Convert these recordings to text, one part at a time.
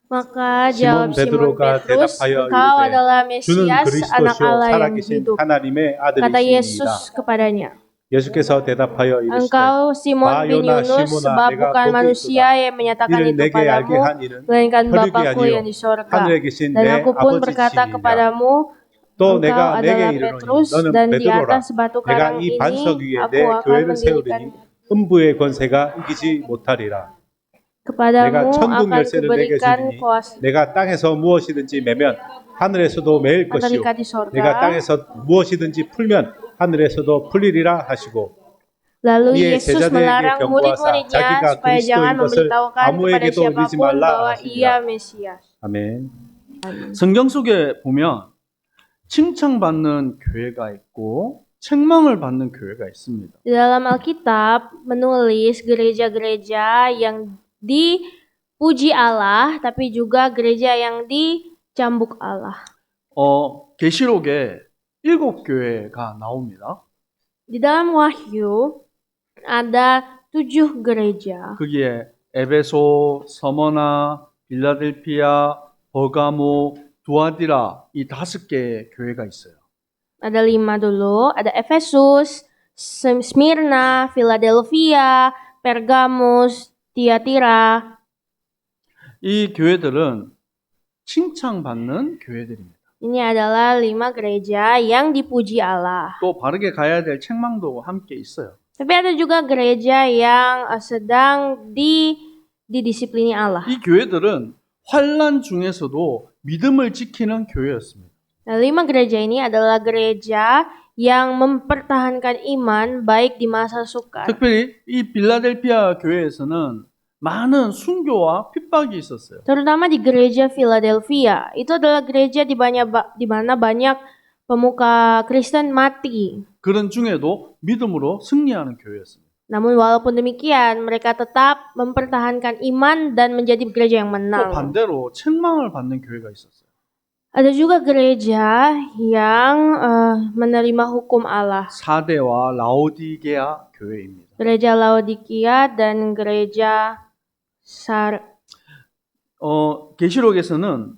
Maka 시몬 jawab Simon 베드로가 Petrus, 대답하여 engkau 이르되 adalah 주는 Mesias, anak 그리스도시요 Allah yang 살아계신 hidup. 하나님의 Kata 아들이시니이다. Yesus kepadanya, 예수께서 대답하여 이르시되 engkau Simon bin 바요나 Yunus, 시몬아 sebab 내가 bukan 복이 manusia 있도다. yang menyatakan 이를 itu 내게 알게 padamu, 한 이는 melainkan 혈육이 Bapa-Ku yang 아니요 di sorga. 하늘에 계신 Dan 내 aku pun berkata 아버지시니라. kepadamu, 또 engkau 내가 adalah 내게 이르노니 Petrus, 너는 dan di 베드로라. atas batu 내가 karang 이 반석 ini 위에 aku 내 akan 교회를 mendirikan 세우리니 음부의 권세가 이기지 못하리라. 내가 kepadamu 천국 akan 열쇠를 내게 kuberikan 주리니 kuasa 내가 땅에서 무엇이든지 매면 하늘에서도 매일 것이요 terikat di sorga. 내가 땅에서 무엇이든지 풀면 하늘에서도 풀리리라 하시고 Lalu 이에 Yesus 제자들에게 melarang 경고하사 murid-muridnya 자기가 supaya jangan 그리스도인 것을 memberitahukan kepada 아무에게도 이르지 siapapun 말라 bahwa ia 하시니라. Mesias. 아멘. 성경 속에 보면 칭찬받는 교회가 있고 책망을 받는 교회가 있습니다. Di dalam Alkitab menulis gereja-gereja yang dipuji Allah, tapi juga gereja yang dicambuk Allah. 계시록에 7교회가 나옵니다. Di dalam Wahyu ada 7 gereja. 거기에 에베소, 서머나, 빌라델피아, 버가모, 두아디라 이 5개의 교회가 있어요. Ada 5 dulu, ada Efesus, Smyrna, Philadelphia, Pergamus, Tiatira. 이 교회들은 칭찬받는 교회들입니다. Ini adalah 5 gereja yang dipuji Allah. 또 바르게 가야 될 책망도 함께 있어요. Tapi ada juga gereja yang sedang didisiplini Allah. 이 교회들은 환난 중에서도 믿음을 지키는 교회였습니다. Nah, 5 gereja ini adalah gereja yang mempertahankan iman baik di masa sukar. 특별히 이 빌라델피아 교회에서는 많은 순교와 핍박이 있었어요. Terutama di gereja Philadelphia. Itu adalah gereja di mana banyak pemuka Kristen mati. 그런 중에도 믿음으로 승리하는 교회였습니다. Namun walaupun demikian, mereka tetap mempertahankan iman dan menjadi gereja yang 또 menang. 반대로 책망을 받는 교회가 있었어요. Ada juga gereja yang menerima hukum Allah. 사대와 라오디게아 교회입니다. Gereja Laodikia dan gereja 계시록에서는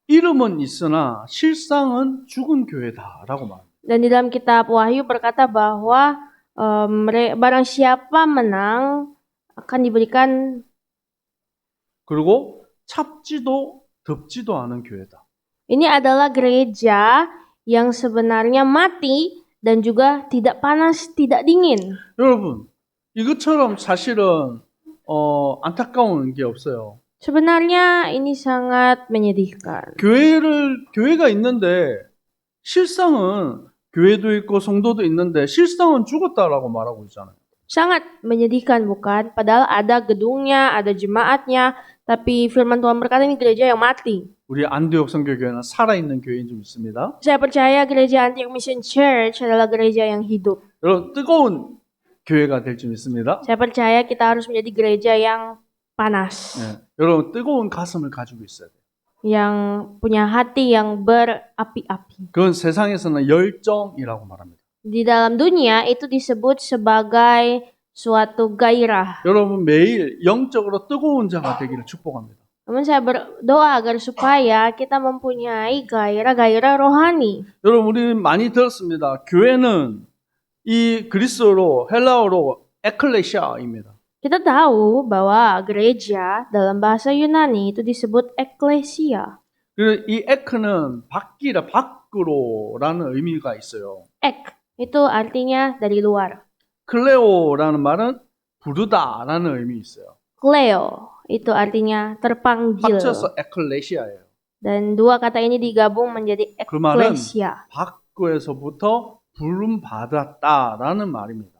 이름은 있으나 실상은 죽은 교회다라고 말합니다. Dan di dalam kitab Wahyu berkata bahwa barang siapa menang akan diberikan. 그리고 찹지도 덥지도 않은 교회다. Ini adalah gereja yang sebenarnya mati dan juga tidak panas, tidak dingin. 여러분, 이것처럼 사실은 안타까운 게 없어요. Sebenarnya ini sangat menyedihkan. 교회가 있는데 실상은 교회도 있고 성도도 있는데 실상은 죽었다라고 말하고 있잖아요. Sangat menyedihkan bukan? Padahal ada gedungnya, ada jemaatnya, tapi firman Tuhan berkata ini gereja yang mati. 우리 안디옥 선교교회는 살아있는 교회인 줄 믿습니다. Saya percaya gereja Antioch Mission Church adalah gereja yang hidup. 여러분 뜨거운 교회가 될 줄 믿습니다. Saya percaya kita harus menjadi gereja yang panas. 네. 여러분 뜨거운 가슴을 가지고 있어야 돼요. Yang punya hati yang berapi-api. 그건 세상에서는 열정이라고 말합니다. Di dalam dunia itu disebut sebagai suatu gairah. 여러분 매일 영적으로 뜨거운 자가 되기를 축복합니다. Namun saya berdoa agar supaya kita mempunyai gairah-gairah rohani. 여러분 우리 많이 들었습니다. 교회는 이 그리스어로 헬라어로 에클레시아입니다. Kita tahu bahwa gereja dalam bahasa Yunani itu disebut ekklesia. 그리고 이 에크는 밖으로라는 의미가 있어요. Ek itu artinya dari luar. 클레오라는 말은 부르다라는 의미 있어요. Kleo itu artinya terpanggil. 합쳐서 에클레시아예요. Dan dua kata ini digabung menjadi 그 말은 ekklesia. 밖에서부터 부름 받았다라는 말입니다.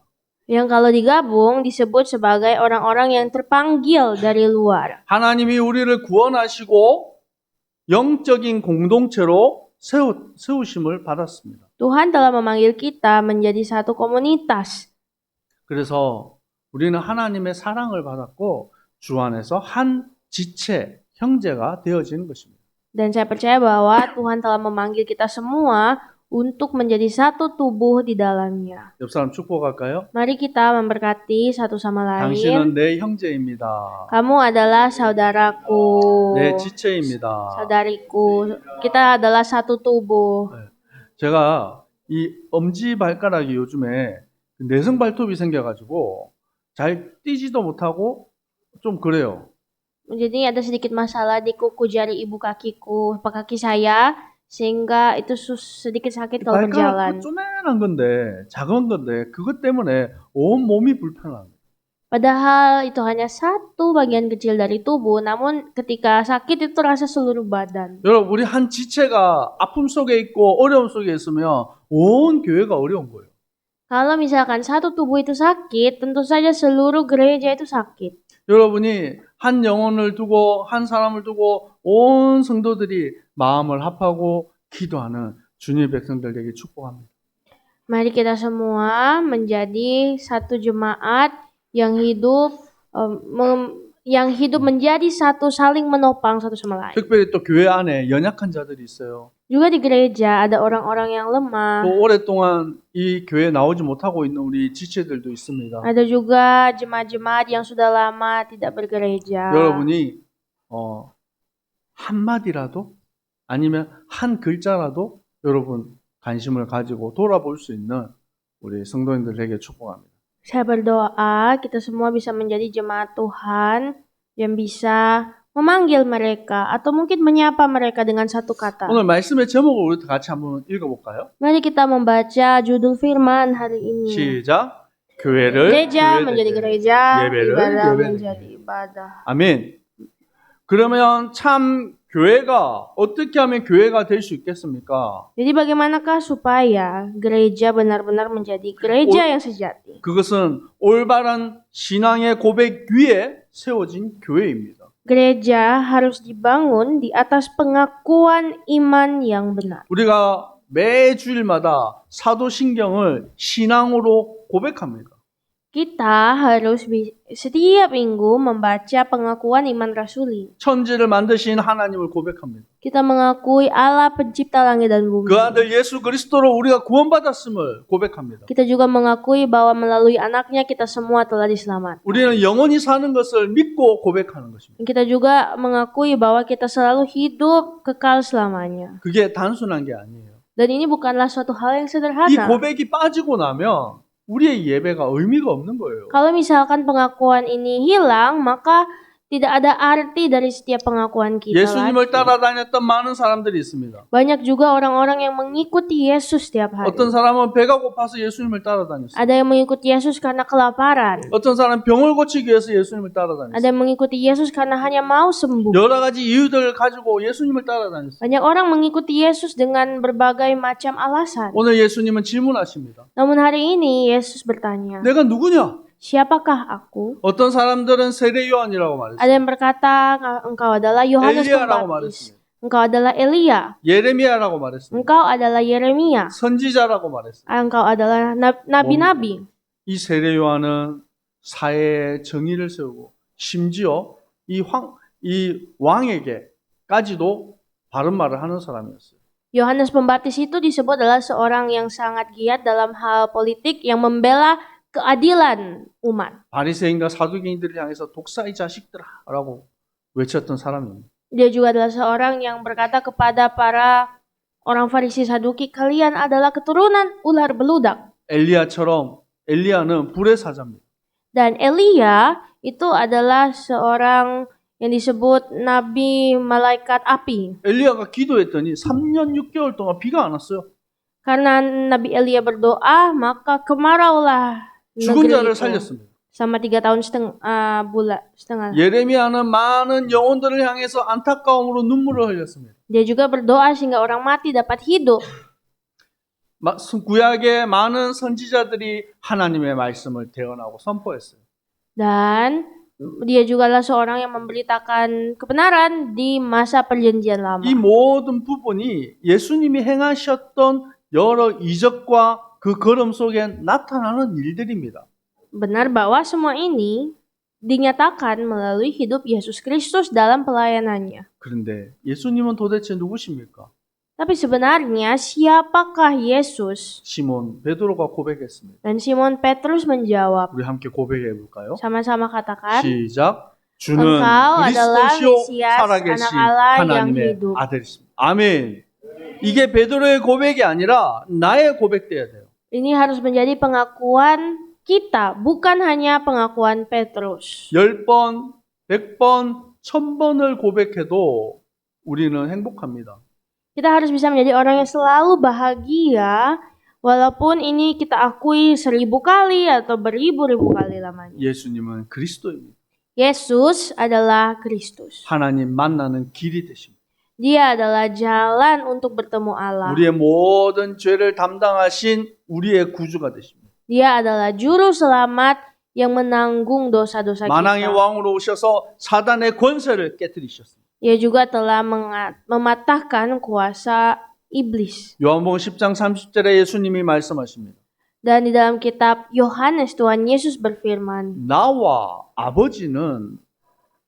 Yang kalau digabung disebut sebagai orang-orang yang terpanggil dari luar. 하나님이 우리를 구원하시고 영적인 공동체로 세우심을 받았습니다. Tuhan telah memanggil kita menjadi satu komunitas. 그래서 우리는 하나님의 사랑을 받았고 주 안에서 한 지체, 형제가 되어지는 것입니다. Dan saya percaya bahwa Tuhan telah memanggil kita semua untuk menjadi satu tubuh di dalamnya. 옆 사람 축복할까요? Mari kita memberkati satu sama 당신은 lain. 내 형제입니다. Kamu adalah saudaraku, 내 지체입니다. saudariku. Kita adalah satu tubuh. 제가 이 엄지 발가락이 요즘에 내성 발톱이 생겨가지고 잘 뛰지도 못하고 좀 그래요. Jadi ada sedikit masalah di kuku jari ibu kakiku, kaki saya, sehingga itu sedikit sakit kalau 발가락 berjalan. 쪼맨한 건데, 작은 건데 그것 때문에 온 몸이 불편합니다. Padahal itu hanya satu bagian kecil dari tubuh, namun ketika sakit itu terasa seluruh badan. 여러분, 우리 한 지체가 아픔 속에 있고 어려움 속에 있으면 온 교회가 어려운 거예요. Kalau misalkan satu tubuh itu sakit, tentu saja seluruh gereja itu sakit. 여러분이 한 영혼을 두고 한 사람을 두고 온 성도들이 마음을 합하고 기도하는 주님의 백성들 되게 축복합니다. Mari kita semua menjadi satu jemaat yang hidup menjadi satu, saling menopang satu sama lain. 특별히 또 교회 안에 연약한 자들이 있어요. Juga di gereja ada orang-orang yang lemah. 또 오랫동안 이 교회에 나오지 못하고 있는 우리 지체들도 있습니다. Ada juga jemaat-jemaat yang sudah lama tidak bergereja. 여러분이 한마디라도 아니면 한 글자라도 여러분 관심을 가지고 돌아볼 수 있는 우리 성도님들에게 축복합니다. Saya berdoa kita semua bisa menjadi jemaat Tuhan yang bisa memanggil mereka atau mungkin menyapa mereka dengan satu kata. 오늘 말씀의 제목을 우리 같이 한번 읽어볼까요? Mari kita membaca judul firman hari ini. 시작. 교회를 Gereja 교회되게. menjadi gereja, 예배를 ibadah 예배되게. menjadi ibadah. 아멘. 그러면 참 교회가 어떻게 하면 교회가 될 수 있겠습니까? Jadi bagaimanakah supaya gereja benar-benar menjadi gereja yang sejati? 그것은 올바른 신앙의 고백 위에 세워진 교회입니다. Gereja harus dibangun di atas pengakuan iman yang benar. 우리가 매 주일마다 사도신경을 신앙으로 고백합니다. Kita harus setiap minggu membaca pengakuan iman rasuli. 천지를 만드신 하나님을 고백합니다. Kita mengakui Allah pencipta langit dan bumi. 그 아들 예수 그리스도로 우리가 구원받았음을 고백합니다. Kita juga mengakui bahwa melalui anaknya kita semua telah diselamatkan. 우리는 영원히 사는 것을 믿고 고백하는 것입니다. Kita juga mengakui bahwa kita selalu hidup kekal selamanya. 그게 단순한 게 아니에요. Dan ini bukanlah suatu hal yang 이 sederhana. 고백이 빠지고 나면 우리의 예배가 의미가 없는 거예요. Kalau misalkan pengakuan ini hilang, maka tidak ada arti dari setiap pengakuan kita. 예수님을 따라다녔던 많은 사람들이 있습니다. Banyak juga orang-orang yang mengikuti Yesus setiap hari. 어떤 사람은 배가 고파서 예수님을 따라다녔어요. Ada yang mengikuti Yesus karena kelaparan. 어떤 사람은 병을 고치기 위해서 예수님을 따라다녔어요. Ada yang mengikuti Yesus karena hanya mau sembuh. 여러 가지 이유들을 가지고 예수님을 따라다녔어요. Banyak orang mengikuti Yesus dengan berbagai macam alasan. 오늘 예수님은 질문하십니다. Namun hari ini Yesus bertanya, 내가 누구냐? siapakah aku? 어떤 사람들은 세례 요한이라고 말했어요. Ada yang berkata, engkau adalah Yohanes 엘리야라고 Pembaptis. 말했습니다. Engkau adalah Elia. 예레미야라고 말했습니다. Engkau adalah Yeremia. 선지자라고 말했어요. Engkau adalah nabi-nabi. 이 세례 요한은 사회의 정의를 세우고 심지어 이 왕에게까지도 바른 말을 하는 사람이었어요. Yohanes Pembaptis itu disebut adalah seorang yang sangat giat dalam hal politik yang membela keadilan umat. 바리새인과 사두개인들을 향해서 독사의 자식들아라고 외쳤던 사람입니다. Dia juga adalah seorang yang berkata kepada para orang Farisi Saduki, kalian adalah keturunan ular beludak. 엘리야는 불의 사자입니다. Dan Elia itu adalah seorang yang disebut nabi malaikat api. 엘리야가 기도했더니 3년 6개월 동안 비가 안 왔어요. Karena Nabi Elia berdoa, maka kemaraulah 죽은 negeri 자를 itu 살렸습니다. selama 3 tahun setengah. 예레미야는 많은 영혼들을 향해서 안타까움으로 눈물을 흘렸습니다. Dia juga berdoa sehingga orang mati dapat hidup. 구약의 많은 선지자들이 하나님의 말씀을 대언하고 선포했어요. Dan dia juga adalah seorang yang memberitakan kebenaran di masa perjanjian lama. 이 모든 부분이 예수님이 행하셨던 여러 이적과 그 걸음 속에 나타나는 일들입니다. Benar bahwa semua ini dinyatakan melalui hidup Yesus Kristus dalam pelayanannya. 그런데 예수님은 도대체 누구십니까? Tapi sebenarnya siapakah Yesus? 시몬 베드로가 고백했습니다. Dan Simon Petrus menjawab, 우리 함께 고백해 볼까요? sama-sama katakan, 시작. 주는 Engkau adalah 그리스도시요 Mesias, 살아계신 anak Allah yang 하나님의 hidup. 아들이십니다. 아멘. 이게 베드로의 고백이 아니라 나의 고백돼야 돼요. Ini harus menjadi pengakuan kita, bukan hanya pengakuan Petrus. 10번, 100번, 1000번을 고백해도 우리는 행복합니다. Kita harus bisa menjadi orang yang selalu bahagia, walaupun ini kita akui 1000 kali atau beribu-ribu kali lamanya. 예수님은 그리스도입니다. Yesus adalah Kristus. 하나님 만나는 길이 되십니다. Dia adalah jalan untuk bertemu Allah. 우리의 모든 죄를 담당하신 우리의 구주가 되십니다. Dia adalah juru selamat yang menanggung dosa-dosa 만왕의 kita. 왕으로 오셔서 사단의 권세를 깨뜨리셨습니다. Ia juga telah mematahkan kuasa iblis. 요한복음 10장 30절에 예수님이 말씀하십니다. Dan di dalam kitab Yohanes, Tuhan Yesus berfirman, 나와 아버지는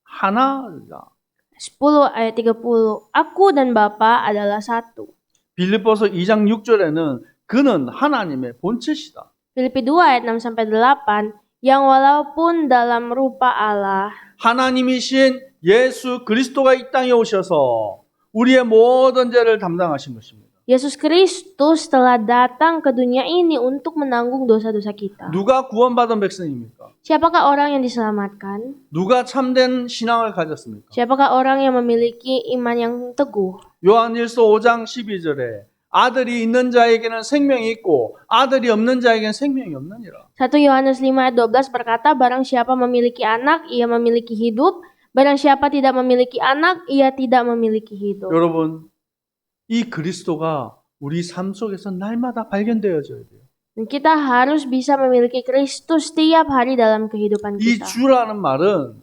하나다. 10 ayat 30, Aku dan Bapa adalah satu. 빌립보서 2장 6절에는 그는 하나님의 본체시다. Filipi 2 ayat 6-8, yang walaupun dalam rupa Allah, 하나님이신 예수 그리스도가 이 땅에 오셔서 우리의 모든 죄를 담당하신 것입니다. Yesus Kristus telah datang ke dunia ini untuk menanggung dosa-dosa kita. 누가 구원받은 백성입니까? Siapakah orang yang diselamatkan? 누가 참된 신앙을 가졌습니까? Siapakah orang yang memiliki iman yang teguh? 요한일서 5장 12절에 아들이 있는 자에게는 생명이 있고 아들이 없는 자에게는 생명이 없느니라. 1 Yohanes 5 ayat 12 berkata, barang siapa memiliki anak, ia memiliki hidup. Barang siapa tidak memiliki anak, ia tidak memiliki hidup. 여러분, 이 그리스도가 우리 삶 속에서 날마다 발견되어져야 돼요. Dan kita harus bisa memiliki Kristus setiap hari dalam kehidupan 이 kita. 주라는 말은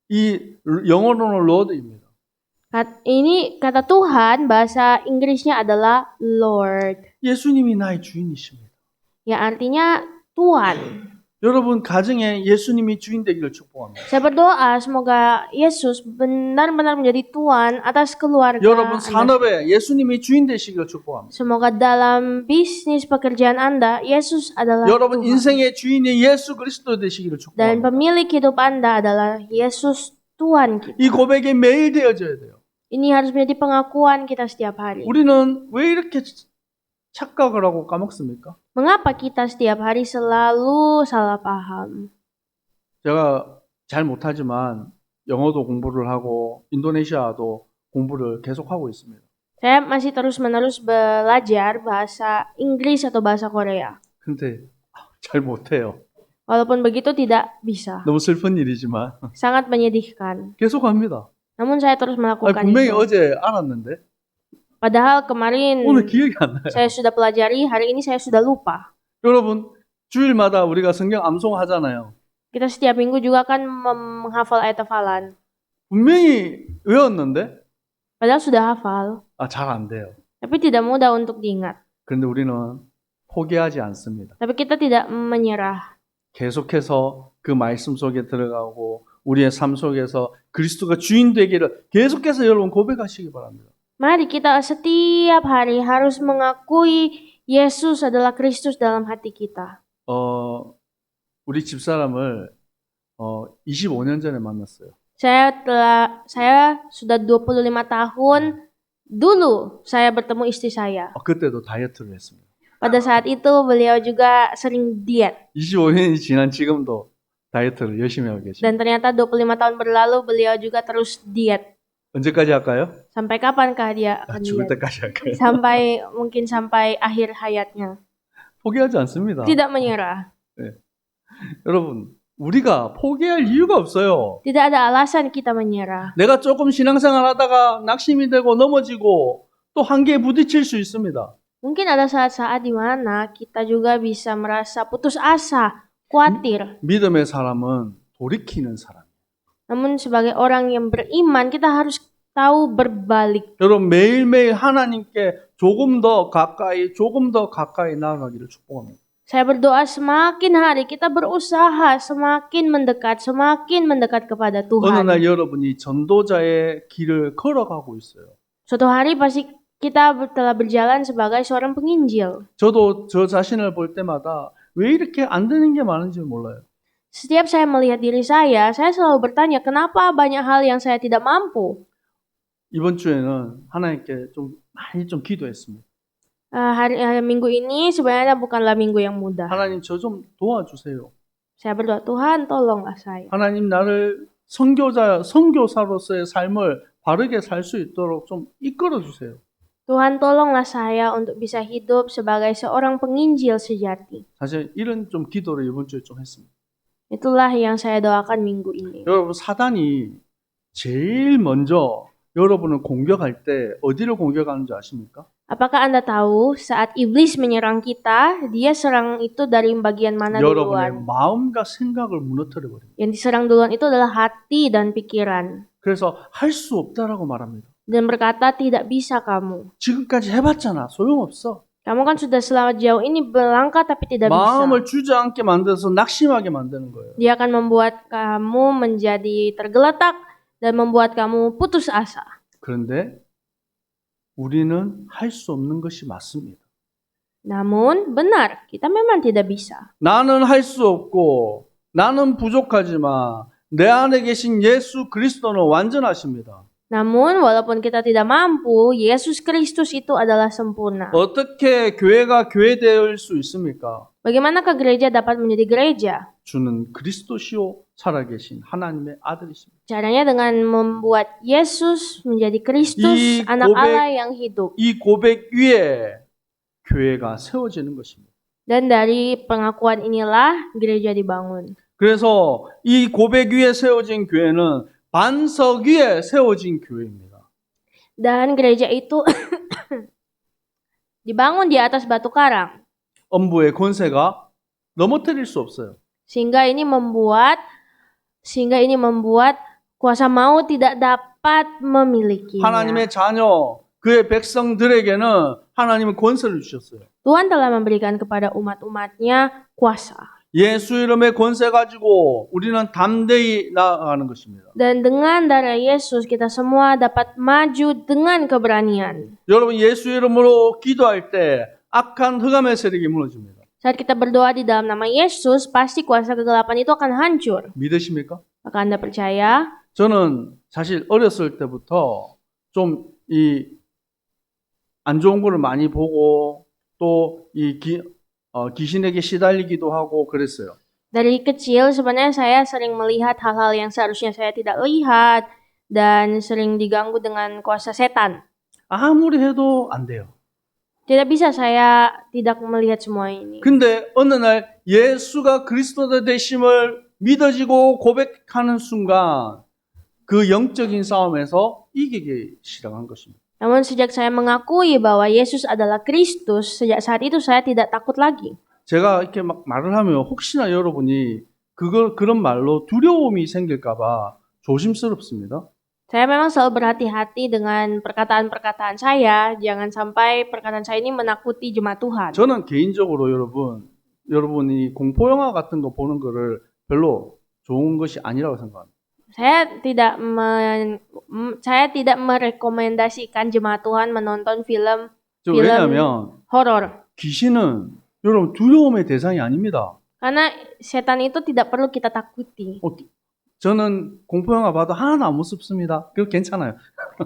이 영어로는 Lord입니다. Ini kata Tuhan, bahasa Inggrisnya adalah Lord. 예수님이 나의 주인이십니다. Yang artinya Tuhan. 여러분 가정에 예수님이 주인 되기를 축복합니다. Saya berdoa semoga Yesus benar-benar menjadi Tuhan atas keluarga 여러분 Anda. 산업에 예수님이 주인 되시기를 축복합니다. Semoga dalam bisnis pekerjaan Anda, Yesus adalah 여러분 Tuhan. 인생의 주인이 예수 그리스도 되시기를 Dan 축복합니다. pemilik hidup Anda adalah Yesus Tuhan kita. 이 고백이 매일 되어져야 돼요. Ini harus menjadi pengakuan kita setiap hari. 우리는 왜 이렇게 착각을 하고 까먹습니까? Mengapa kita setiap hari selalu salah paham? 제가 잘 못하지만 영어도 공부를 하고 인도네시아도 공부를 계속하고 있습니다. Saya masih terus-menerus belajar bahasa Inggris atau bahasa Korea. 근데 잘 못해요. Walaupun begitu tidak bisa. 너무 슬픈 일이지만 Sangat menyedihkan. 계속합니다. Namun saya terus melakukan 분명히 itu. 어제 알았는데 Padahal kemarin 오늘 기억이 안 나요. saya sudah pelajari, hari ini saya sudah lupa. 여러분 주일마다 우리가 성경 암송하잖아요. Kita setiap minggu juga kan menghafal ayat hafalan. 분명히 외웠는데 Padahal sudah hafal, 잘 안 돼요. tapi tidak mudah untuk diingat. 그런데 우리는 포기하지 않습니다. Tapi kita tidak menyerah. 계속해서 그 말씀 속에 들어가고 우리의 삶 속에서 그리스도가 주인 되기를 계속해서 여러분 고백하시기 바랍니다. Mari kita setiap hari harus mengakui Yesus adalah Kristus dalam hati kita. 우리 집사람을 25년 전에 만났어요. Saya sudah 25 tahun dulu saya bertemu istri saya. 그때도 다이어트를 했습니다. Pada saat itu beliau juga sering diet. 25년이 지난 지금도 다이어트를 열심히 하고 계십니다. Dan ternyata 25 tahun berlalu beliau juga terus diet. 언제까지 할까요? Sampai kapankah dia akan 죽을 diet? 때까지 할까요? Mungkin sampai akhir hayatnya. 포기하지 않습니다. Tidak menyerah. 여러분, 우리가 포기할 이유가 없어요. Tidak ada alasan kita menyerah. 내가 조금 신앙생활 하다가 낙심이 되고 넘어지고 또 한계에 부딪힐 수 있습니다. Mungkin ada saat-saat di mana kita juga bisa merasa putus asa, khawatir. 믿음의 사람은 돌이키는 사람. Namun sebagai orang yang beriman, kita harus tahu berbalik. 여러분 매일매일 하나님께 조금 더 가까이 나아가기를 축복합니다. Saya berdoa semakin hari kita berusaha semakin mendekat kepada 어느 날 Tuhan. 여러분이 전도자의 길을 걸어가고 있어요. Suatu hari pasti kita telah berjalan sebagai seorang penginjil. 저도 저 자신을 볼 때마다 왜 이렇게 안 되는 게 많은지 몰라요. Setiap saya melihat diri saya selalu bertanya kenapa banyak hal yang saya tidak mampu. 이번 주에는 하나님께 좀 많이 좀 기도했습니다. Minggu ini sebenarnya bukanlah minggu yang mudah. 하나님 저 좀 도와주세요. Saya berdoa, Tuhan tolonglah saya. 하나님 나를 선교사로서의 삶을 바르게 살 수 있도록 좀 이끌어 주세요. Tuhan tolonglah saya untuk bisa hidup sebagai seorang penginjil sejati. 사실 이런 좀 기도를 이번 주에 좀 했습니다. Itulah yang saya doakan minggu ini. 여러분 사단이 제일 먼저 여러분을 공격할 때 어디를 공격하는 줄 아십니까? Apakah Anda tahu saat iblis menyerang kita, dia serang itu dari bagian mana 여러분의 duluan? 마음과 생각을 무너뜨려 버립니다. Yang diserang duluan itu adalah hati dan pikiran. 그래서 할 수 없다라고 말합니다. Dan berkata tidak bisa kamu. 지금까지 해봤잖아. 소용없어. Kamu kan sudah selama jauh ini melangkah tapi tidak bisa. 마음을 주저앉게 만들어서 낙심하게 만드는 거예요. Dia akan membuat kamu menjadi tergeletak dan membuat kamu putus asa. 그런데 우리는 할 수 없는 것이 맞습니다. Namun benar, kita memang tidak bisa. 나는 할 수 없고 나는 부족하지만 내 안에 계신 예수 그리스도는 완전하십니다. Namun walaupun kita tidak mampu, Yesus Kristus itu adalah sempurna. 어떻게 교회가 교회될 수 있습니까? Bagaimanakah gereja dapat menjadi gereja? 주는 그리스도시요 살아계신 하나님의 아들이십니다. Caranya dengan membuat Yesus menjadi Kristus, 이 anak 고백- Allah yang hidup. 이 고백 위에 교회가 세워지는 것입니다. Dan dari pengakuan inilah gereja dibangun. 그래서 이 고백 위에 세워진 교회는 반석 위에 세워진 교회입니다. Dan gereja itu dibangun di atas batu karang. 엄부의 권세가 넘어뜨릴 수 없어요. Sehingga ini membuat kuasa maut tidak dapat memilikinya. 하나님의 자녀, 그의 백성들에게는 하나님은 권세를 주셨어요. Tuhan telah memberikan kepada umat-umatnya kuasa. 예수 이름의 권세 가지고 우리는 담대히 나아가는 것입니다. Dan dengan darah Yesus kita semua dapat maju dengan keberanian. 여러분 예수 이름으로 기도할 때 악한 흑암의 세력이 무너집니다. Saat kita berdoa di dalam nama Yesus, pasti kuasa kegelapan itu akan hancur. 믿으십니까? Apakah Anda percaya? 저는 사실 어렸을 때부터 좀 이 안 좋은 거를 많이 보고 또 이 귀신에게 시달리기도 하고 그랬어요. Dari kecil sebenarnya saya sering melihat hal-hal yang seharusnya saya tidak lihat dan sering diganggu dengan kuasa setan. 아무리 해도 안 돼요. Tidak bisa saya tidak melihat semua ini. 근데 어느 날 예수가 그리스도 되심을 믿어지고 고백하는 순간 그 영적인 싸움에서 이기기 시작한 것입니다. Namun sejak saya mengakui bahwa Yesus adalah Kristus, sejak saat itu saya tidak takut lagi. 제가 이렇게 막 말을 하면 혹시나 여러분이 그런 말로 두려움이 생길까봐 조심스럽습니다. Saya memang selalu berhati-hati dengan perkataan-perkataan saya. Jangan sampai perkataan saya ini menakuti jemaat Tuhan. 저는 개인적으로 여러분이 공포 영화 같은 거 보는 거를 별로 좋은 것이 아니라고 생각합니다. Saya tidak merekomendasikan jemaat Tuhan menonton film 왜냐하면 horor. 귀신은 여러분 두려움의 대상이 아닙니다. Karena setan itu tidak perlu kita takuti. 저는 공포 영화 봐도 하나도 안 무섭습니다. 그거 괜찮아요.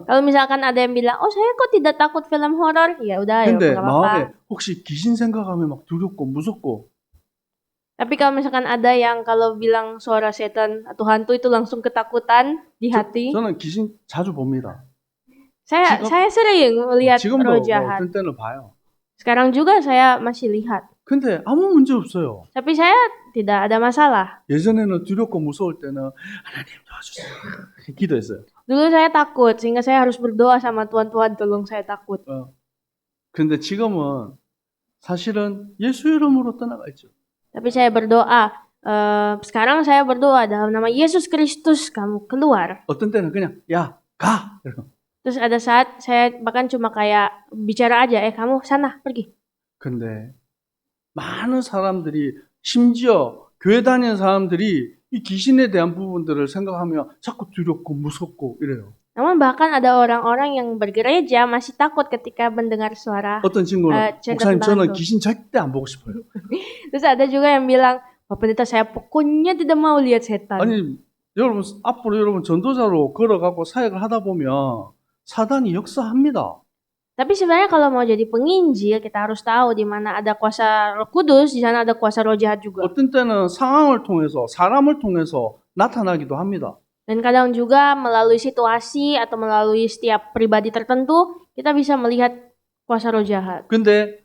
Kalau misalkan ada yang bilang, oh saya kok tidak takut film horor, ya udah ya 근데 nggak 마음에 apa-apa. 혹시 귀신 생각하면 막 두렵고 무섭고 Tapi kalau misalkan ada yang kalau bilang suara setan atau hantu itu langsung ketakutan di hati, 저는 귀신 자주 봅니다. saya sering melihat 지금도 roh 뭐 jahat. 어떤 때는 봐요. Sekarang juga saya masih lihat. 근데 아무 문제 없어요. Tapi saya tidak ada masalah. 예전에는 두렵고 무서울 때는 하나님 도와주세요. 기도했어요. Dulu saya takut, sehingga saya harus berdoa sama Tuhan, Tuhan tolong saya takut. 근데 지금은 사실은 예수 이름으로 떠나가 있죠. Tapi saya berdoa, sekarang saya berdoa dalam nama Yesus Kristus, kamu keluar. 어떤 때는 그냥 야, 가. Terus ada saat saya bahkan cuma kayak bicara aja, kamu sana, pergi. 근데 많은 사람들이 심지어 교회 다니는 사람들이 이 귀신에 대한 부분들을 생각하면 자꾸 두렵고 무섭고 이래요. Namun bahkan ada orang-orang yang bergereja masih takut ketika mendengar suara. 어떤 친구는 cerita 목사님 tentang 저는 hantu. 귀신 절대 안 보고 싶어요. Terus ada juga yang bilang, Pak Pendeta saya pokoknya tidak mau lihat setan. 아니 여러분 앞으로 여러분 전도자로 걸어가고 사역을 하다 보면 사단이 역사합니다. Tapi sebenarnya kalau mau jadi penginjil, kita harus tahu di mana ada kuasa Roh Kudus, di sana ada kuasa roh jahat juga. 어떤 때는 상황을 통해서 사람을 통해서 나타나기도 합니다. Dan kadang juga melalui situasi atau melalui setiap pribadi tertentu, kita bisa melihat kuasa roh jahat. 근데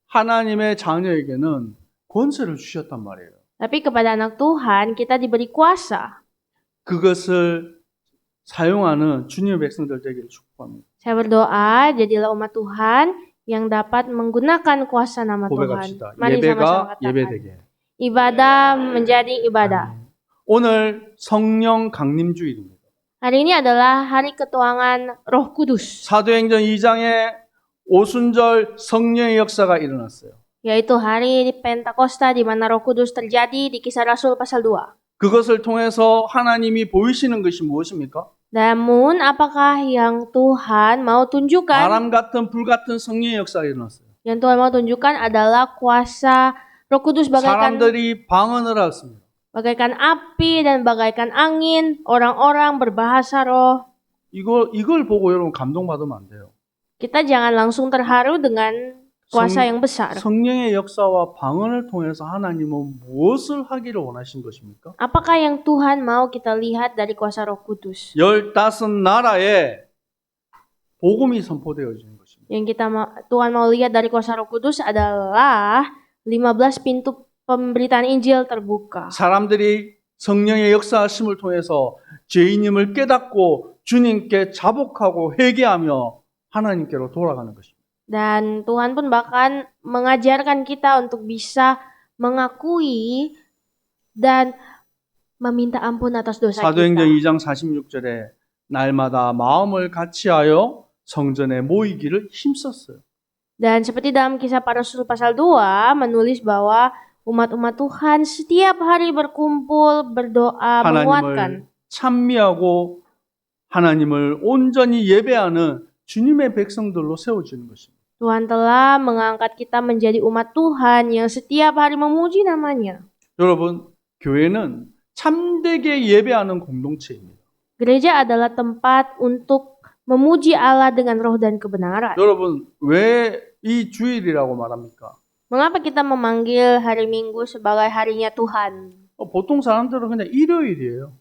하나님의 자녀에게는 권세를 주셨단 말이에요. Tapi kepada anak Tuhan, kita diberi kuasa. 그것을 사용하는 주님의 백성들 되기를 축복합니다. Saya berdoa, jadilah umat Tuhan yang dapat menggunakan kuasa nama Tuhan. 고백합시다. Mari sama-sama 예배가 katakan. 예배되게. Ibadah menjadi ibadah. 오늘 성령 강림 주일입니다. Hari ini adalah hari ketuangan Roh Kudus, 사도행전 2장에 오순절 성령의 역사가 일어났어요. yaitu hari Pentakosta di mana Roh Kudus terjadi di Kisah Rasul pasal 2. 그것을 통해서 하나님이 보이시는 것이 무엇입니까? Namun apakah yang Tuhan mau tunjukkan? 바람 같은 불 같은 성령의 역사가 일어났어요. Yang Tuhan mau tunjukkan adalah kuasa Roh Kudus 사람들이 방언을 했습니다. bagaikan api dan bagaikan angin, orang-orang berbahasa roh. 이걸 보고 여러분 감동받으면 안 돼요. Kita jangan langsung terharu dengan kuasa yang besar. 성령의 역사와 방언을 통해서 하나님은 무엇을 하기를 원하신 것입니까? Apakah yang Tuhan mau kita lihat dari kuasa Roh Kudus? 15나라에 복음이 선포되어지는 것입니다. Yang Tuhan mau lihat dari kuasa Roh Kudus adalah 15 pintu pemberitaan Injil terbuka. 사람들이 성령의 역사하심을 통해서 죄인임을 깨닫고 주님께 자복하고 회개하며 하나님께로 돌아가는 것입니다. Dan Tuhan pun bahkan mengajarkan kita untuk bisa mengakui dan meminta ampun atas dosa 사도행전 kita. 2장 46절에 날마다 마음을 같이하여 성전에 모이기를 힘썼어요. Dan seperti dalam Kisah Para Rasul pasal 2 menulis bahwa umat-umat Tuhan setiap hari berkumpul, berdoa, menguatkan. 하나님을 찬미하고 하나님을 온전히 예배하는 주님의 백성들로 세워지는 것입니다. Tuhan telah mengangkat kita menjadi umat Tuhan yang setiap hari memuji namanya. 여러분, 교회는 참되게 예배하는 공동체입니다. Gereja adalah tempat untuk memuji Allah dengan roh dan kebenaran. 여러분, 왜 이 주일이라고 말합니까? Mengapa kita memanggil hari Minggu sebagai harinya Tuhan? 보통 사람들은 그냥 일요일이에요.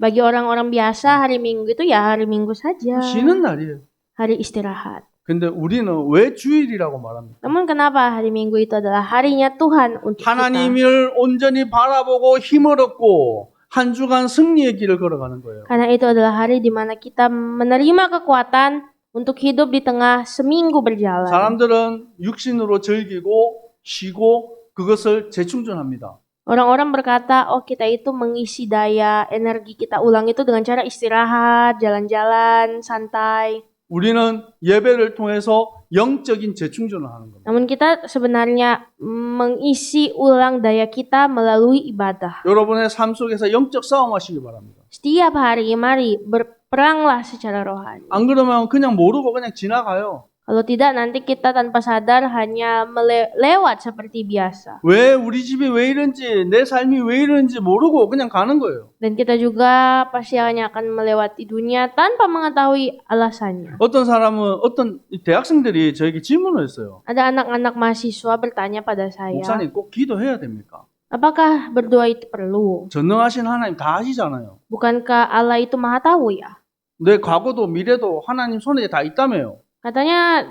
Bagi orang-orang biasa hari Minggu itu ya hari Minggu saja. 쉬는 날이에요. Hari istirahat. 근데 우리는 왜 주일이라고 말합니까? Namun kenapa hari Minggu itu adalah harinya Tuhan untuk kita? 하나님을 온전히 바라보고 힘을 얻고 한 주간 승리의 길을 걸어가는 거예요. Karena itu adalah hari di mana kita menerima kekuatan untuk hidup di tengah seminggu berjalan. 사람들은 육신으로 즐기고 쉬고 그것을 재충전합니다. Orang-orang berkata, oh kita itu mengisi daya energi kita ulang itu dengan cara istirahat, jalan-jalan, santai. 우리는 예배를 통해서 영적인 재충전을 하는 겁니다. Namun kita sebenarnya mengisi ulang daya kita melalui ibadah. 여러분의 삶 속에서 영적 싸움하시기 바랍니다. Setiap hari mari berperanglah secara rohani. 안 그러면 그냥 모르고 그냥 지나가요. Kalau tidak nanti kita tanpa sadar hanya lewat seperti biasa. 왜 우리 집이 왜 이런지 내 삶이 왜 이런지 모르고 그냥 가는 거예요. Dan kita juga pasti hanya akan melewati dunia tanpa mengetahui alasannya. 어떤 사람은 어떤 대학생들이 저에게 질문을 했어요. Ada anak-anak mahasiswa bertanya pada saya, 목사님 꼭 기도해야 됩니까? apakah berdoa itu perlu? 전능하신 하나님 다 아시잖아요. Bukankah Allah itu maha tahu ya? 내 과거도 미래도 하나님 손에 다 있다며요. Katanya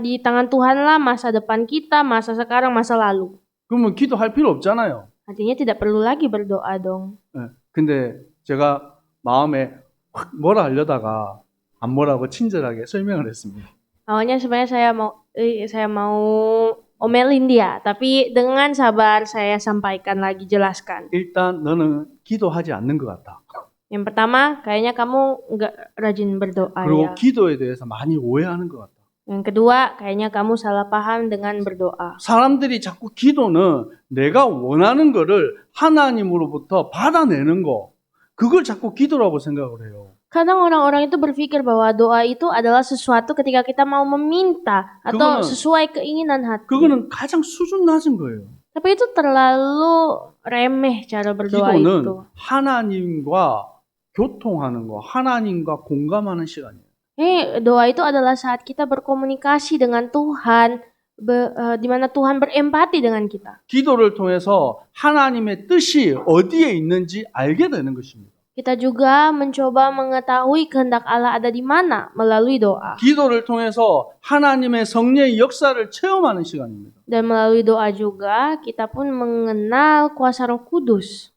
di tangan Tuhanlah masa depan kita, masa sekarang, masa lalu. 그러면 기도할 필요 없잖아요. Artinya tidak perlu lagi berdoa dong. 네. 근데 제가 마음에 확 뭐라 하려다가 안 뭐라고 친절하게 설명을 했습니다. Awalnya sebenarnya saya mau omelin dia, tapi dengan sabar saya sampaikan lagi, jelaskan. 일단 너는 기도하지 않는 것 같다. Yang pertama, kayaknya kamu nggak rajin berdoa 그리고 ya. 기도에 대해서 많이 오해하는 것 같다. Yang kedua, kayaknya kamu salah paham dengan berdoa. 사람들이 자꾸 기도는 내가 원하는 거를 하나님으로부터 받아내는 거, 그걸 자꾸 기도라고 생각을 해요. Kadang orang-orang itu berpikir bahwa doa itu adalah sesuatu ketika kita mau meminta atau 그거는- sesuai keinginan hati. 그거는 가장 수준 낮은 거예요. Tapi itu terlalu remeh cara berdoa itu. 기도는 하나님과 교통하는 거, 하나님과 공감하는 시간이에요. Doa itu adalah saat kita berkomunikasi dengan Tuhan, di mana Tuhan berempati dengan kita. 기도를 통해서 하나님의 뜻이 어디에 있는지 알게 되는 것입니다. Kita juga mencoba mengetahui kehendak Allah ada di mana melalui doa. 기도를 통해서 하나님의 성령의 역사를 체험하는 시간입니다. Dan melalui doa juga kita pun mengenal kuasa Roh Kudus.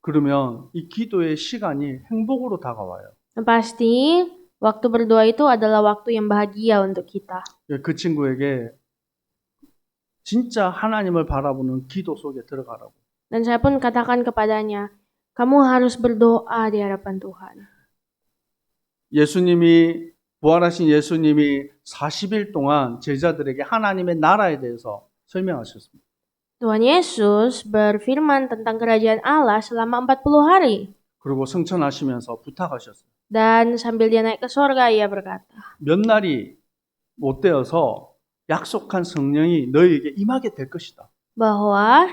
그러면 이 기도의 시간이 행복으로 다가와요. Pasti waktu berdoa itu adalah waktu yang bahagia untuk kita. 그 친구에게 진짜 하나님을 바라보는 기도 속에 들어가라고. Dan saya pun katakan kepadanya, kamu harus berdoa di hadapan Tuhan. 예수님이 부활하신 예수님이 40일 동안 제자들에게 하나님의 나라에 대해서 설명하셨습니다. Tuhan Yesus berfirman tentang kerajaan Allah selama 40 hari. 그리고 성천하시면서 부탁하셨어요. Dan sambil dia naik ke sorga, ia berkata, 몇 날이 못 되어서 약속한 성령이 너희에게 임하게 될 것이다. bahwa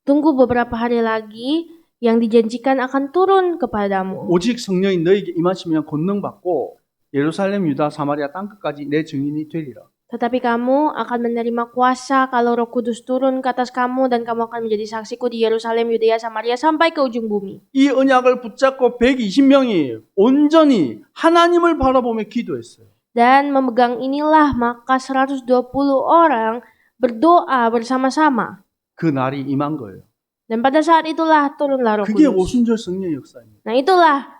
tunggu beberapa hari lagi yang dijanjikan akan turun kepadamu. 오직 성령이 너희에게 임하시면 권능 받고 예루살렘, 유다, 사마리아 땅끝까지 내 증인이 되리라. Tetapi kamu akan menerima kuasa kalau Roh Kudus turun ke atas kamu dan kamu akan menjadi saksiku di Yerusalem, Yudea, Samaria sampai ke ujung bumi. 이 언약을 붙잡고 120명이 온전히 하나님을 바라보며 기도했어요. Dan memegang inilah maka 120 orang berdoa bersama-sama. 그 날이 임한 거예요. Dan pada saat itulah turunlah Roh 그게 Kudus. 오순절 성령의 역사입니다. Nah itulah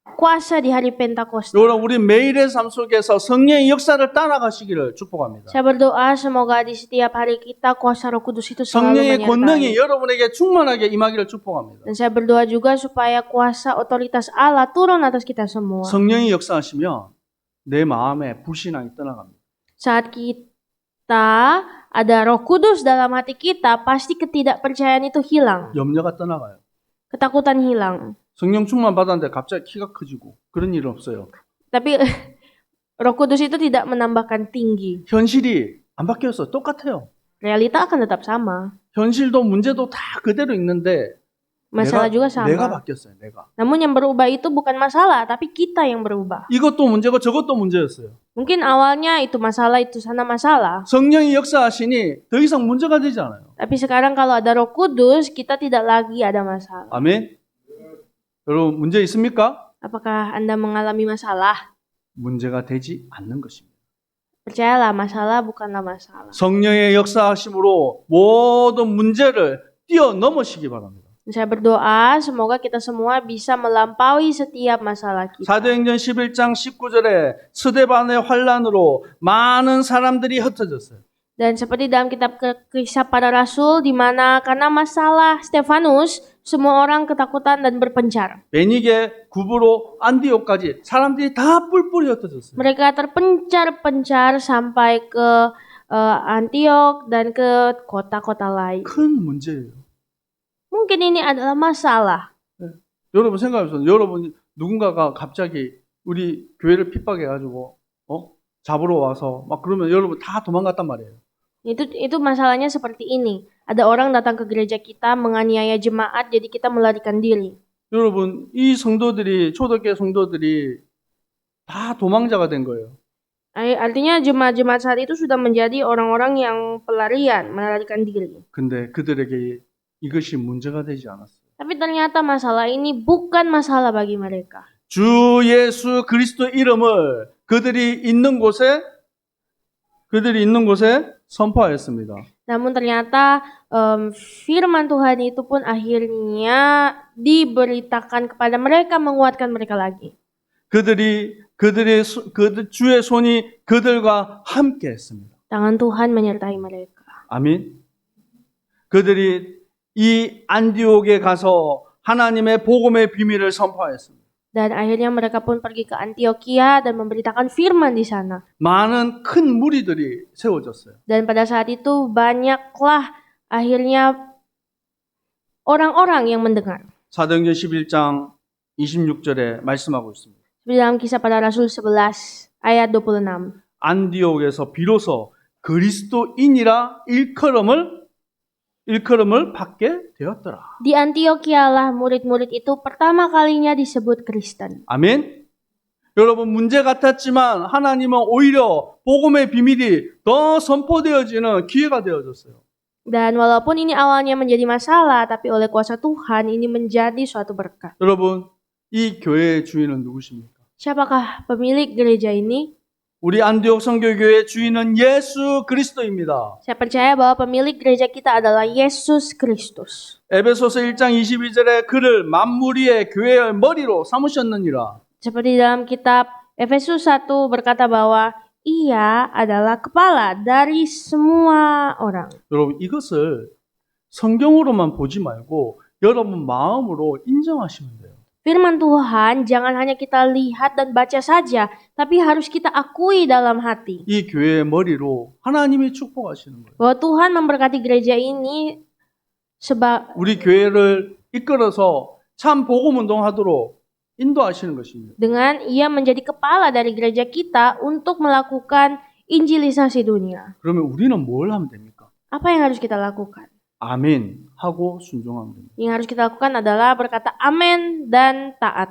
kuasa di hari Pentakosta. 여러분, 우리 매일의 삶 속에서 성령의 역사를 따라가시기를 축복합니다. Saya berdoa semoga di setiap hari kita kuasa Roh Kudus itu selalu 성령의 권능이 menyertai. 여러분에게 충만하게 임하기를 축복합니다. Dan saya berdoa juga supaya kuasa otoritas Allah turun atas kita semua. 성령이 역사하시면 내 마음에 불신앙이 떠나갑니다. Saat kita ada Roh Kudus dalam hati kita, pasti ketidakpercayaan itu hilang. 염려가 떠나가요. Ketakutan hilang. 성령 충만 받았는데 갑자기 키가 커지고 그런 일은 없어요. Tapi Roh Kudus itu tidak menambahkan tinggi. 현실이 안 바뀌었어. 똑같아요. Realita akan tetap sama. 현실도 문제도 다 그대로 있는데 Masalah juga 내가 sama. 바뀌었어요. 내가. Namun yang berubah itu bukan masalah, tapi kita yang berubah. 이것도 문제고 저것도 문제였어요. Mungkin awalnya itu masalah, itu sana masalah. 성령이 역사하시니 더 이상 문제가 되지 않아요. Tapi sekarang kalau ada Roh Kudus, kita tidak lagi ada masalah. 아멘. 여러분 문제 있습니까? Apakah Anda mengalami masalah? 문제가 되지 않는 것입니다. Percayalah, masalah bukanlah masalah. 성령의 역사하심으로 모든 문제를 뛰어넘으시기 바랍니다. Saya berdoa semoga kita semua bisa melampaui setiap masalah kita. 사도행전 11장 19절에 스데반의 환란으로 많은 사람들이 흩어졌어요. Dan seperti dalam kitab Kisah Para Rasul, di mana karena masalah Stefanus, semua orang ketakutan dan berpencar. 베니게, 구브로, 안디옥까지 사람들이 다 뿔뿔이 흩어졌어요. Mereka terpencar-pencar sampai ke Antiok dan ke kota-kota lain. 큰 문제예요. Mungkin ini adalah masalah. 여러분 생각해보세요. 여러분 누군가가 갑자기 우리 교회를 핍박해가지고 잡으러 와서 막 그러면 여러분 다 도망갔단 말이에요. Itu masalahnya seperti ini. Ada orang datang ke gereja kita menganiaya jemaat, jadi kita melarikan diri. 여러분 이 성도들이 초대교회 성도들이 다 도망자가 된 거예요. Artinya jemaat-jemaat saat itu sudah menjadi orang-orang yang pelarian, melarikan diri. 근데 그들에게 이것이 문제가 되지 않았어요. Tapi ternyata masalah ini bukan masalah bagi mereka. 주 예수 그리스도 이름을 그들이 있는 곳에 선포하였습니다. Namun ternyata firman Tuhan itu pun akhirnya diberitakan kepada mereka, menguatkan mereka lagi. 주의 손이 그들과 함께 했습니다. Tangan Tuhan menyertai mereka. 아멘. 그들이 이 안디옥에 가서 하나님의 복음의 비밀을 선포하였습니다. Dan akhirnya mereka pun pergi ke Antioquia dan memberitakan firman di sana. 많은 큰 무리들이 세워졌어요. Dan pada saat itu banyaklah akhirnya orang-orang yang mendengar. 사도행전 11장 26절에 말씀하고 있습니다. Seperti dalam Kisah Para Rasul 11 ayat 26. 안디옥에서 비로소 그리스도인이라 일컬음을 받게 되었더라. Di Antiokialah murid-murid itu pertama kalinya disebut Kristen. 아멘. 여러분, 문제 같았지만 하나님은 오히려 복음의 비밀이 더 선포되어지는 기회가 되어졌어요. Dan walaupun ini awalnya menjadi masalah, tapi oleh kuasa Tuhan ini menjadi suatu berkat. 여러분, 이 교회의 주인은 누구십니까? Siapakah pemilik gereja ini? 우리 안디옥 선교교회의 주인은 예수 그리스도입니다. Saya percaya bahwa pemilik gereja kita adalah Yesus Kristus. 에베소서 1장 22절에 그를 만물 위의 교회의 머리로 삼으셨느니라. Seperti dalam kitab Efesus 1 berkata bahwa ia adalah kepala dari semua orang. 여러분, 이것을 성경으로만 보지 말고 여러분 마음으로 인정하시면 돼요. Firman Tuhan jangan hanya kita lihat dan baca saja, tapi harus kita akui dalam hati 이 교회의 머리로 하나님이 축복하시는 거예요. bahwa Tuhan memberkati gereja ini 우리 교회를 이끌어서 참 복음 운동하도록 인도하시는 것입니다. dengan ia menjadi kepala dari gereja kita untuk melakukan injilisasi dunia. 그러면 우리는 뭘 하면 됩니까? Apa yang harus kita lakukan? 아멘 하고 순종하면 됩니다. Yang harus kita lakukan adalah berkata amin dan taat.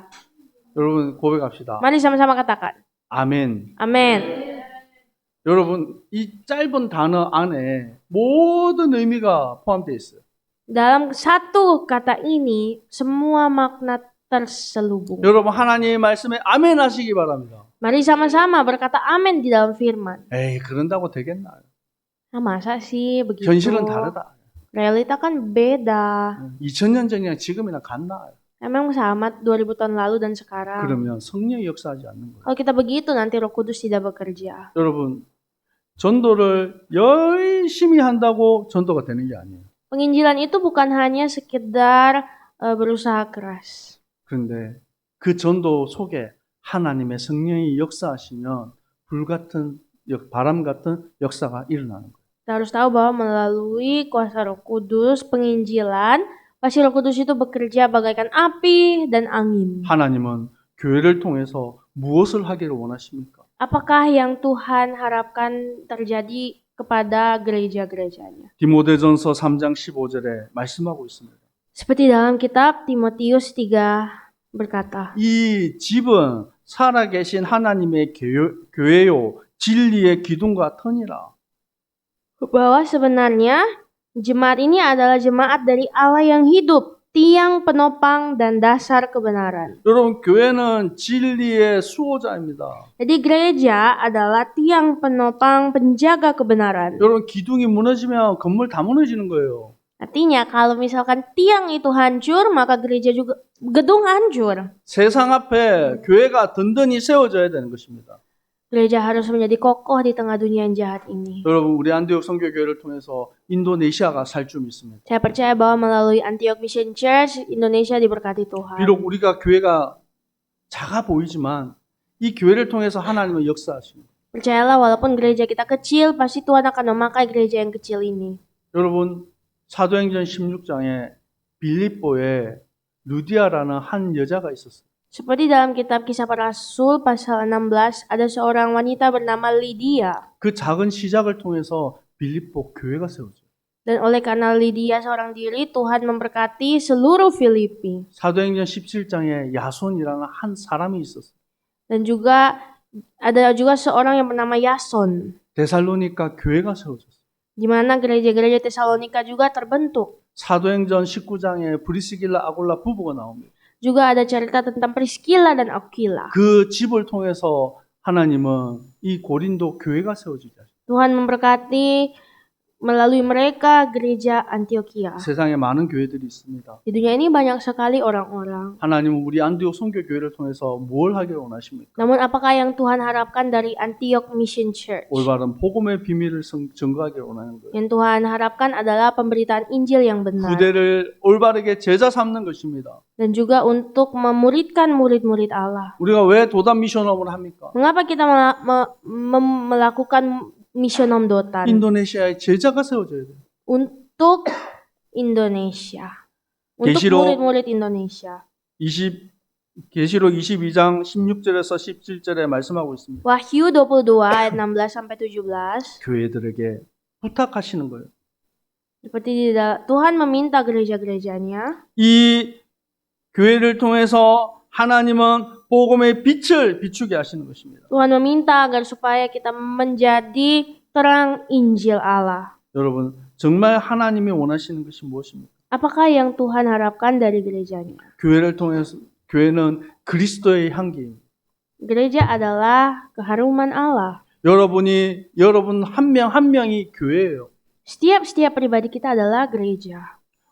여러분, 고백합시다. Mari sama-sama katakan. 아멘. Amin. 여러분, 이 짧은 단어 안에 모든 의미가 포함되어 있어요. Dalam satu kata ini, semua makna terselubung. 여러분, 하나님의 말씀에 아멘 하시기 바랍니다. Mari sama-sama berkata amin di dalam firman. 에이, 그런다고 되겠나요? Nah, masa sih begitu? 현실은 다르다. Realita kan beda. 2000년 전이랑 지금이랑 같나요? Emang sama 2000 tahun lalu dan sekarang. 그러면 성령이 역사하지 않는 거예요. Kalau kita begitu, nanti Roh Kudus tidak bekerja. 여러분, 전도를 열심히 한다고 전도가 되는 게 아니에요. Penginjilan itu bukan hanya sekedar berusaha keras. 그런데 그 전도 속에 하나님의 성령이 역사하시면 불같은 바람 같은 역사가 일어나는 거예요. Kita harus tahu bahwa melalui kuasa Roh Kudus, penginjilan, pasti Roh Kudus itu bekerja bagaikan api dan angin. 하나님은 교회를 통해서 무엇을 하기를 원하십니까? Apakah yang Tuhan harapkan terjadi kepada gereja-gerejanya? 디모데전서 3장 15절에 말씀하고 있습니다. Seperti dalam kitab Timotius 3 berkata, 이 집은 살아계신 하나님의 교회요 진리의 기둥과 터니라. bahwa sebenarnya jemaat ini adalah jemaat dari Allah yang hidup, tiang penopang dan dasar kebenaran. 여러분, 교회는 진리의 수호자입니다. Jadi gereja adalah tiang penopang penjaga kebenaran. 여러분, 기둥이 무너지면 건물 다 무너지는 거예요. Artinya kalau misalkan tiang itu hancur, maka gereja juga gedung hancur. 세상 앞에 교회가 든든히 세워져야 되는 것입니다. Gereja harus menjadi kokoh di tengah dunia yang jahat ini. 여러분, 우리 안디옥 선교교회를 통해서 인도네시아가 살 줄 믿습니다. Saya percaya bahwa melalui Antioch Mission Church, Indonesia diberkati Tuhan. 비록 우리가 교회가 작아 보이지만 이 교회를 통해서 하나님은 역사하십니다. Percayalah walaupun gereja kita kecil, pasti Tuhan akan memakai gereja yang kecil ini. 여러분, 사도행전 16장에 빌립보에 루디아라는 한 여자가 있었어요. Seperti dalam kitab Kisah Para Rasul pasal 16, ada seorang wanita bernama Lydia. 그 작은 시작을 통해서 빌립보 교회가 세워져요. Dan oleh karena Lydia seorang diri, Tuhan memberkati seluruh Filipi. 사도행전 17장에 야손이라는 한 사람이 있었어요. Dan juga ada juga seorang yang bernama Yason, 데살로니가 교회가 세워졌어요. di mana gereja-gereja Tesalonika juga terbentuk. 사도행전 19장에 브리스길라 아골라 부부가 나옵니다. Juga ada cerita tentang Priscilla dan Aquila. 그 집을 통해서 하나님은 이 고린도 교회가 세워지게 하셨어요. Tuhan memberkati melalui mereka gereja Antioquia. 세상에 많은 교회들이 있습니다. Di dunia ini banyak sekali orang-orang. 하나님은 우리 안디옥 선교교회를 통해서 뭘 하기를 원하십니까? Namun apakah yang Tuhan harapkan dari Antioch Mission Church? 올바른 복음의 비밀을 증거하기를 원하는 거예요. Yang Tuhan harapkan adalah pemberitaan Injil yang benar. 후대를 올바르게 제자 삼는 것입니다. Dan juga untuk memuridkan murid-murid Allah. 우리가 왜 도단 미션업을 합니까? Mengapa kita melakukan Missionom Dotan? 인도네시아에 제자가 세워져야 돼요. Untuk Indonesia. Untuk 계시록 murid-murid Indonesia. 20 계시록 22장 16절에서 17절에 말씀하고 있습니다. Wahyu 22 ayat 16 sampai 17. 교회들에게 부탁하시는 거예요. Seperti Tuhan meminta gereja-gerejanya, 이 교회를 통해서 하나님은 복음의 빛을 비추게 하시는 것입니다. Tuhan meminta agar supaya kita menjadi terang Injil Allah. 여러분, 정말 하나님이 원하시는 것이 무엇입니까? Apakah yang Tuhan harapkan dari gerejanya? 교회를 통해서 교회는 그리스도의 향기입니다. Gereja adalah keharuman Allah. 여러분 한 명 한 명이 교회예요. Setiap pribadi kita adalah gereja.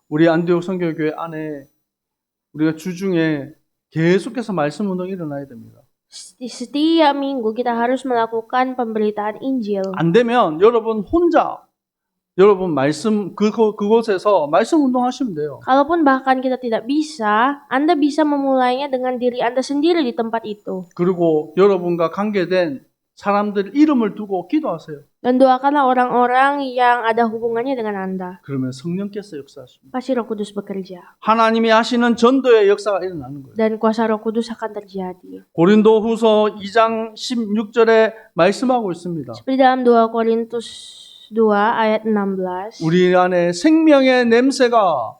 우리 안디옥 선교교회 안에 우리가 주중에 계속해서 말씀 운동이 일어나야 됩니다. Setiap minggu kita harus melakukan pemberitaan Injil. 안 되면 여러분 혼자 여러분 말씀 그곳에서 말씀 운동하시면 돼요. Kalaupun bahkan kita tidak bisa, Anda bisa memulainya dengan diri Anda sendiri di tempat itu. 그리고 여러분과 관계된 사람들 이름을 두고 기도하세요. Dan doakanlah orang-orang yang ada hubungannya dengan Anda. 그러면 성령께서 역사하십니다. Pasti Roh Kudus bekerja. 하나님이 하시는 전도의 역사가 일어나는 거예요. Dan kuasa Roh Kudus akan terjadi. 고린도후서 2장 16절에 말씀하고 있습니다. Seperti dalam 2 Korintus 2 ayat 16. 우리 안에 생명의 냄새가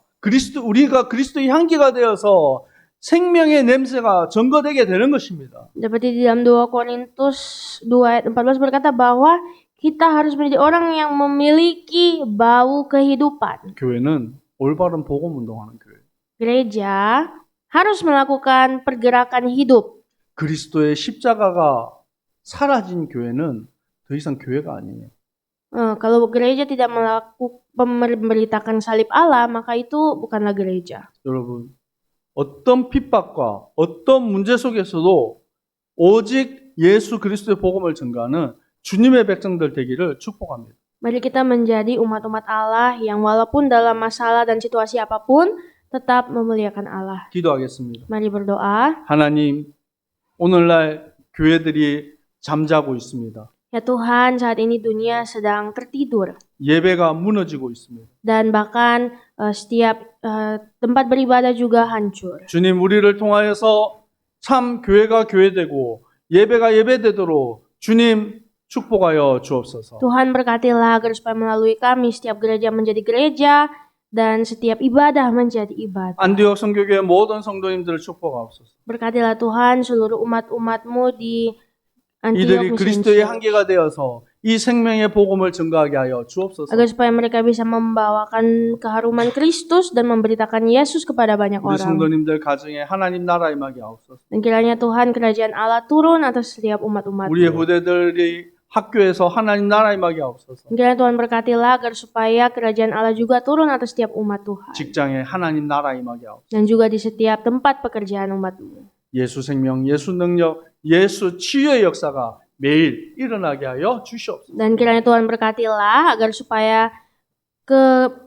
우리가 그리스도의 향기가 되어서 생명의 냄새가 전거되게 되는 것입니다. Seperti di dalam 2 Korintus 2 ayat 14 berkata bahwa kita harus menjadi orang yang memiliki bau kehidupan. 교회는 올바른 복음 운동하는 교회. Gereja harus melakukan pergerakan hidup. 그리스도의 십자가가 사라진 교회는 더 이상 교회가 아니에요. Kalau gereja tidak memberitakan salib Allah, maka itu bukanlah gereja. 여러분, 어떤 핍박과 어떤 문제 속에서도 오직 예수 그리스도의 복음을 전가하는 주님의 백성들 되기를 축복합니다. Mari kita menjadi umat-umat Allah yang walaupun dalam masalah dan situasi apapun tetap memuliakan Allah. 기도하겠습니다. Mari berdoa. 하나님, 오늘날 교회들이 잠자고 있습니다. Ya Tuhan, saat ini dunia sedang tertidur. 예배가 무너지고 있습니다. Dan bahkan setiap tempat beribadah juga hancur. 주님, 우리를 통하여서 참 교회가 교회되고 예배가 예배되도록 주님 축복하여 주옵소서. Tuhan berkatilah agar supaya melalui kami setiap gereja menjadi gereja dan setiap ibadah menjadi ibadah. 안디옥 선교교회 모든 성도님들을 축복하옵소서. Berkatilah Tuhan seluruh umat-umatmu di 이들이 Antioch 그리스도의 Mission 향기가 되어서 이 생명의 복음을 전가하게 하여 주옵소서. agar supaya mereka bisa membawakan keharuman Kristus dan memberitakan Yesus kepada banyak 우리 orang. 성도님들 가정에 하나님 나라 임하게 하옵소서. Dan kiranya Tuhan kerajaan Allah turun atas setiap umat-umat. 우리의 후대들이 학교에서 하나님 나라 임하게 하옵소서. Dan kiranya Tuhan berkatilah agar supaya kerajaan Allah juga turun atas setiap umat Tuhan. 직장에 하나님 나라 임하게 하옵소서. Dan juga di setiap tempat pekerjaan umatmu. 예수 생명, 예수 능력, 예수 치유의 역사가 매일 일어나게 하여 주시옵소서. Dan kiranya Tuhan berkatilah agar supaya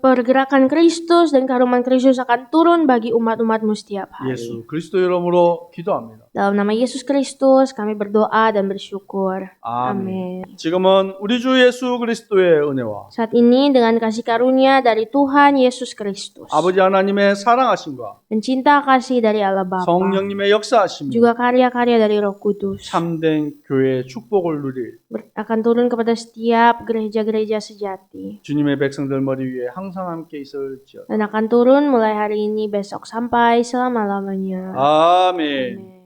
pergerakan Kristus dan keharuman Kristus akan turun bagi umat-umatmu setiap hari. 예수 그리스도 이름으로 기도합니다. Dalam nama Yesus Kristus kami berdoa dan bersyukur. 아멘. Amin. 지금은 우리 주 예수 그리스도의 은혜와 Saat ini dengan kasih karunia dari Tuhan Yesus Kristus 아버지 하나님의 사랑하심과 dan cinta kasih dari Allah Bapa, 성령님의 역사하심이 juga karya-karya dari Roh Kudus 참된 교회의 축복을 누릴 akan turun kepada setiap gereja-gereja sejati 주님의 백성들 머리 위에 항상 함께 있을지어다. dan akan turun mulai hari ini besok sampai selama-lamanya. 아멘. Amin.